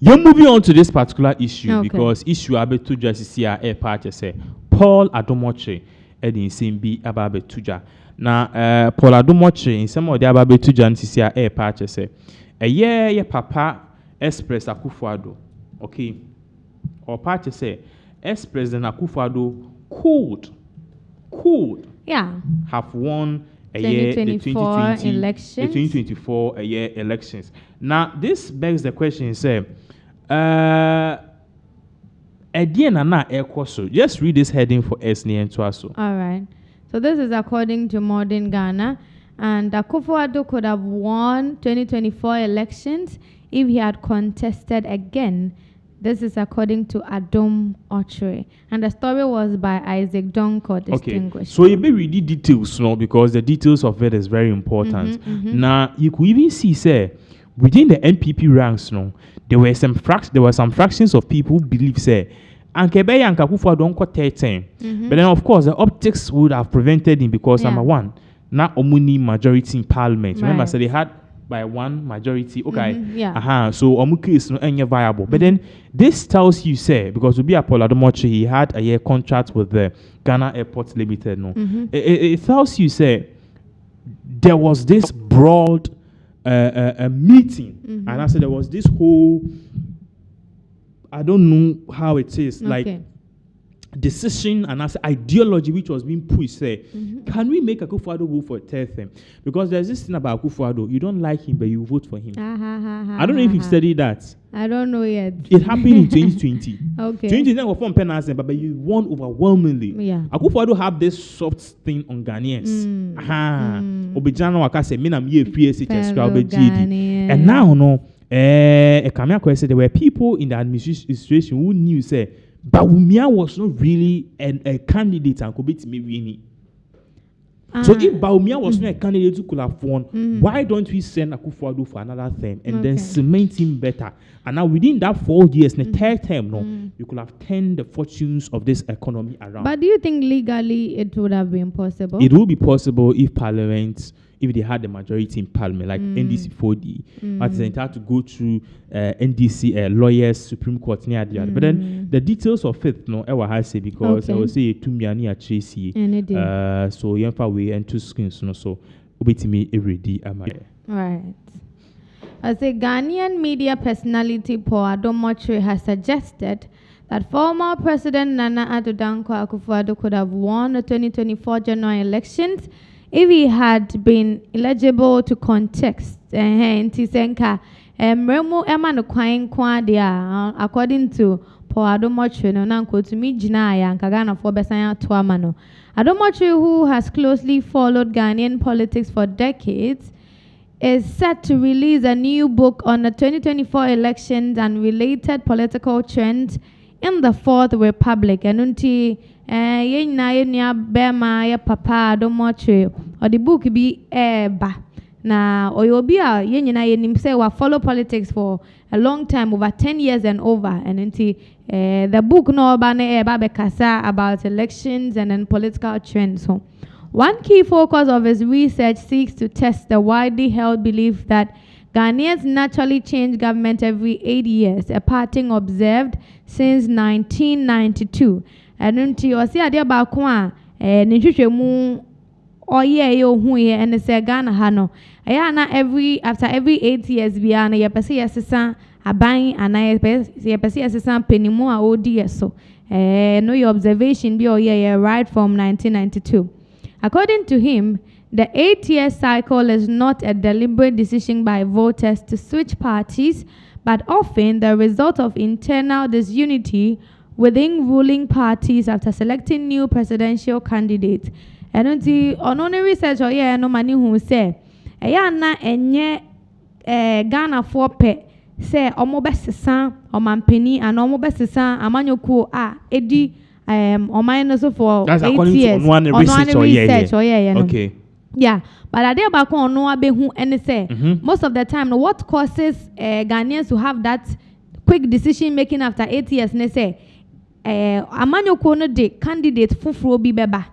You're moving on to this particular issue because issue abe tuja sisi a air party say Paul Adom-Okyere in same be ababe tuja. Na Paul Adom-Okyere in some of the ababe tuja sisi a air party say a ye papa express Akufo-Addo. Okay. Or party say ex-president Akufo-Addo could have won a year the 2020 elections. The 2024 year elections. Now this begs the question, say just read this heading for us and to us. All right. So this is according to Modern Ghana, and Akufo-Addo could have won 2024 elections if he had contested again. This is according to Adom-Okyere, and the story was by Isaac Donko, distinguished. So you be reading details, no, because the details of it is very important. Now you could even see, say, within the NPP ranks, no, there were some fractions of people who believe, say, Ankebe and Akufo-Addo don't got 13. But then of course the optics would have prevented him because number one, not omuni majority in parliament. Right. Remember, so they had by one majority. Okay. So omuki is no any viable. But then this tells you, say, because to be a Paul Adom-Okyere, he had a year contract with the Ghana Airports Limited. No, it tells you, say, there was this broad meeting, and I said there was this whole, I don't know how it is, like decision and as ideology which was being pushed. Say, can we make Akufo-Addo go for a third term? Because there's this thing about Akufo-Addo, you don't like him but you vote for him. I don't know if you've studied that. I don't know yet. It happened in 2020. Okay. 2020 was from Penance, but you won overwhelmingly. Yeah. Akufo-Addo have this soft thing on Ghanaians. Obijano wakase mina miye PSH scribe GD. And now no, there were people in the administration who knew, say, Bawumia was not really a candidate and could be me winning. So if Bawumia was not a candidate who could have won, why don't we send Akufo-Addo for another term and then cement him better? And now within that 4 years, in the third term, you could have turned the fortunes of this economy around. But do you think legally it would have been possible? It would be possible if Parliament, if they had the majority in Parliament, like NDC 4D, but they had to go through NDC lawyers, Supreme Court, near the other. But then the details of it, no, I say because I will say to me and Tracy, so young far away and two screens, no, so obey me every day. Right. As a Ghanaian media personality, Paul Adom-Okyere has suggested that former President Nana Addo Akufo-Addo could have won the 2024 general elections if he had been eligible to contest. According to Paul Adom-Okyere, Adom-Okyere, who has closely followed Ghanaian politics for decades, is set to release a new book on the 2024 elections and related political trends in the Fourth Republic. And until Papa Adom-Okyere, or the book be na oyobia say we follow politics for a long time, over 10 years and over, and until the book no about elections and then political trends. So one key focus of his research seeks to test the widely held belief that Ghanaians naturally change government every 8 years, a pattern observed since 1992. And until you see a bakwa, mu and say Ghana hano. After every 8 years, biana yapasi asisa aban and yapasi asisa penimu a ODSO. No your observation be right from 1992. According to him, the 8-year cycle is not a deliberate decision by voters to switch parties, but often the result of internal disunity within ruling parties after selecting new presidential candidates. And on research no money who say na enye Ghana for pe say omo besesa omampeni and omo besesa amanyoku edi so for that's 8 according years. To one research Okay. Yeah, but I did back on no abehu and say most of the time what causes Ghanaians to have that quick decision making after 8 years? Ne say amanyoku no de candidate fufuro bi beba.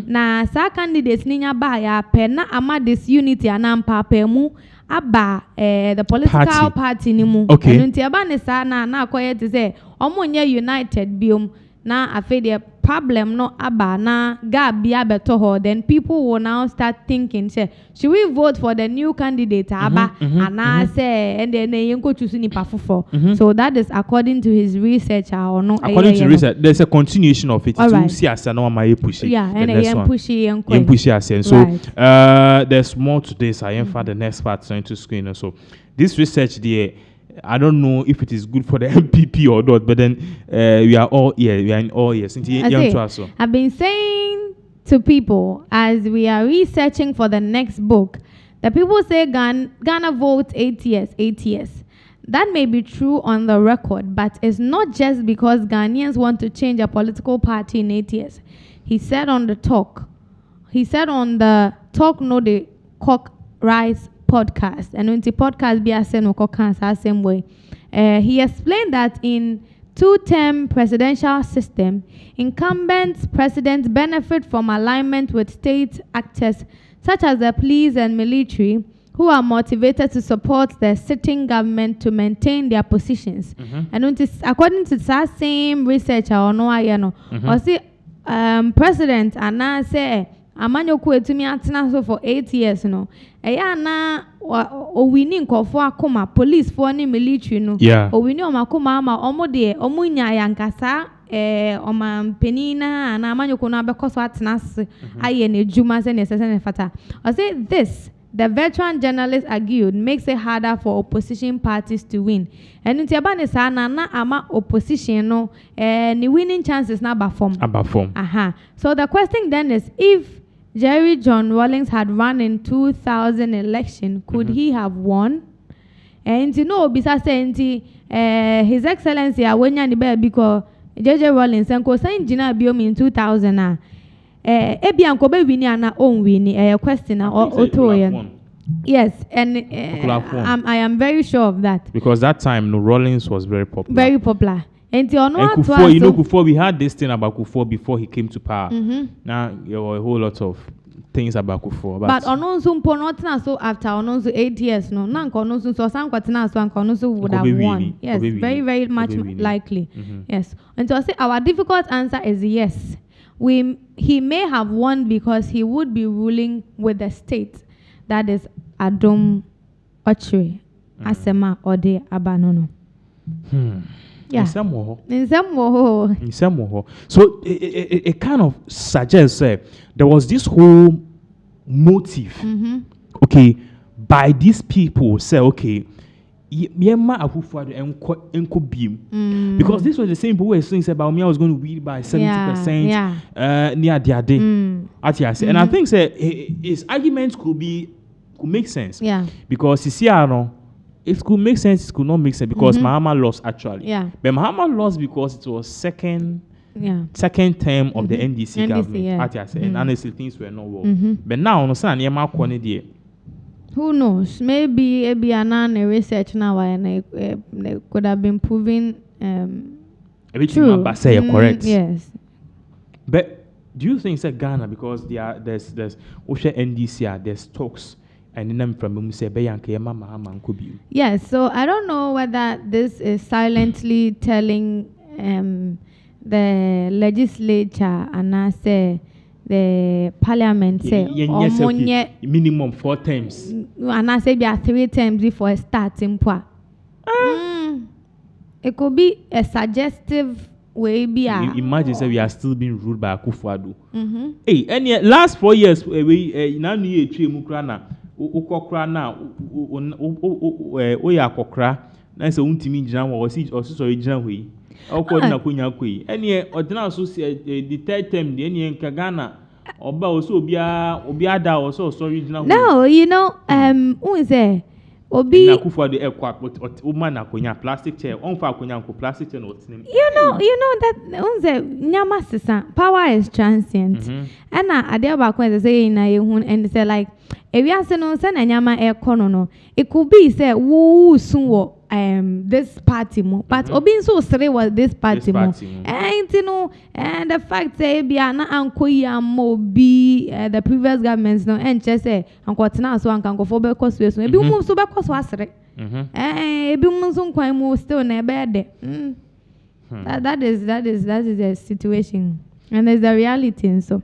Na sa candidates ninya ba ya pe na ama disunity anampa pe mu aba the political party ni mu enu nti aba ne sa na akoye te say omo nye united biom na afi the problem no aba na gap bi abeto ho, then people will now start thinking say should we vote for the new candidate aba ana say and then yenko choose nipa fofo. So that is according to his research or no, according to research there's a continuation of it. You see as no ma push it, yeah, and yen push as so there's more to this. I am for the next part into screen. So this research there, I don't know if it is good for the NPP or not, but then we are all here. We are in all ears. I've been saying to people as we are researching for the next book, the people say Ghana votes 8 years, 8 years. That may be true on the record, but it's not just because Ghanaians want to change a political party in 8 years. He said on the Talk No the Cock Rise podcast, and when the podcast be a same way. He explained that in two-term presidential system, incumbent presidents benefit from alignment with state actors such as the police and military, who are motivated to support the sitting government to maintain their positions. And according to that same researcher or president and now say Amanyoku etumi atena so for 8 years no. Eya na owini nkofo akoma police for ni military no. Owini omakoma ama omo de omo nya yankasa oma penina na amanyoku na bekoso atena se aye ne juma se ne sese ne fata. I say this, the veteran journalist argued, makes it harder for opposition parties to win. And in Tiabane sana na ama opposition no ni winning chances na abafom. So the question then is, if Jerry John Rawlings had run in 2000 election, could he have won? And you know, bisa say His Excellency awenya ni be because JJ Rawlings enko say jina biom in 2000 ebi anko be wini ana own wini question or yes, and I am very sure of that, because that time no Rawlings was very popular. And Kufuor, we had this thing about Kufuor before he came to power. Now there were a whole lot of things about Kufuor. But Ononsu Ponotna so after Ononsu 8 years, no, Nanko so some Kwatina so Ononsu would have won. Yes, very, very much likely. Yes. And so I say our difficult answer is yes. He may have won because he would be ruling with the state. That is Adom-Okyere, Asema Ode Abanono. Yeah. In some way. So it kind of suggests there was this whole motive, okay, by these people say, okay, because this was the same people who were saying that Bawumia was going to win by 70% near the day. And I think his arguments could make sense. Because you see, it could make sense, it could not make sense, because Mahama lost actually. But Mahama lost because it was second term of the NDC government. And honestly, things were not well. But now, who knows? Maybe a research now and it could have been proven true. Correct. Yes. But do you think it's Ghana, because there's Osha NDC, there's talks, and then from say yes, so I don't know whether this is silently telling the legislature and I say the parliament say minimum 4 terms. And I say be 3 terms before a starting point. It could be a suggestive way. Imagine say we are still being ruled by Akufo-Addo. Hey, and last 4 years we now need a Mukrana. Ukokra na oya kokra na se untimi gina wo so gina hoi okwo na konya koi ene ordinal so the third term the ene nka Ghana oba o so obi ada o so sorry gina hoi. No, you know who say obi na Akufo-Addo ekwa o man na konya plastic chair on fa konya ko plastic chair no tinim. You know that unze nyama sisa power is transient. And ade ba ko say na ehun and say like if you are saying no, say na nyama ekono no, it could be say wo sun wo this party mo, but obi so sere was this party mo. And you know, and the fact say be na anko yamo be the previous governments no and just say anko tena so anka anko for be cause we so ebi mo so be cause asere. Ebi mo so kwan mo still na be de. That is the situation, and there's the reality and so.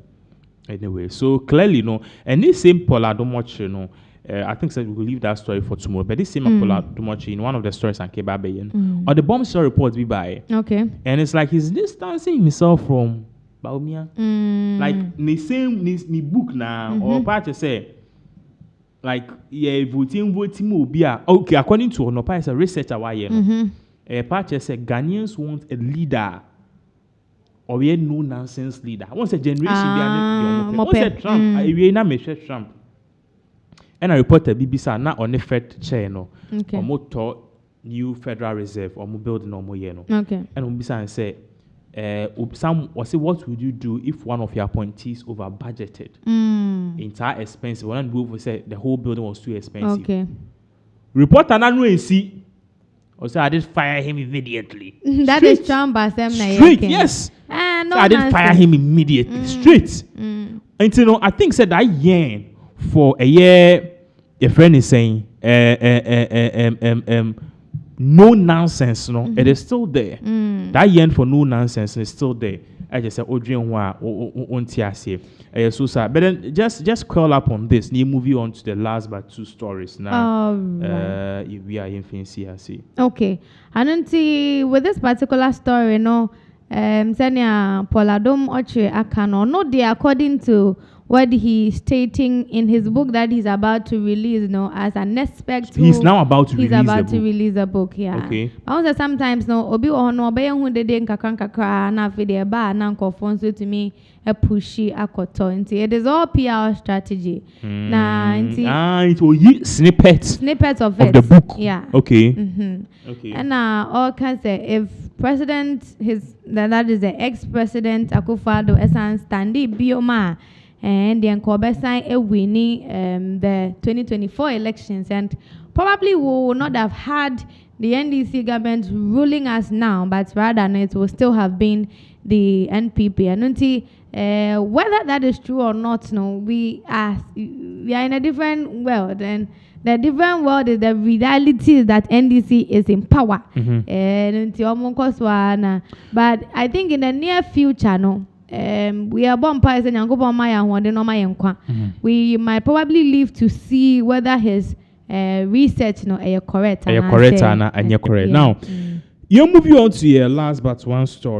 Anyway, so clearly, no, and this same Paul Adom-Okyere, no, I think we will leave that story for tomorrow. But this same Paul Adom-Okyere in one of the stories and Kebabe, or the bombshell report be by. Okay. And it's like he's distancing himself from Bawumia. Like the same ni book now, or part to say, like voting will be okay according to Onopa is a researcher why part say Ghanaians want a leader. Or we no nonsense leader. Once a generation once a Trump, we na me Trump. And I reported BBC na on the Fed chair no. Okay. Or motor new Federal Reserve or build no more no. Okay. And BBC say some or say what would you do if one of your appointees over budgeted? Entire expensive. One people say the whole building was too expensive. Okay. Reporter na no see. Or say I did fire him immediately. That is Trump straight, yes. No, so I did fire him immediately. Straight. And you know, I think said that yearn for a year, your friend is saying no nonsense, no, it is still there. That yearn for no nonsense is still there. I just said, so sad. But then just curl up on this. You move on to the last but two stories now. We are in fancy. Okay. And then with this particular story, Senia Paul Adom-Okyere Akano, not there according to what he's stating in his book that he's about to release, as an expect. He's now about to release a book, yeah. Okay. I was sometimes obi ono be who de nkakra na fi de ba na nkofon so to me a pushy akoto nti it is all PR strategy. It will snippets of the book. Yeah. Okay. Okay. And all can say if president that is the ex-president Akufo-Addo esan standi bioma and the Incumbency winning the 2024 elections, and probably we will not have had the NDC government ruling us now, but rather it will still have been the NPP. And whether that is true or not, we are in a different world, and the different world is the reality is that NDC is in power. But I think in the near future, we are born pies and we might probably live to see whether his research correct. Correct. Now, you move on to your last but one story.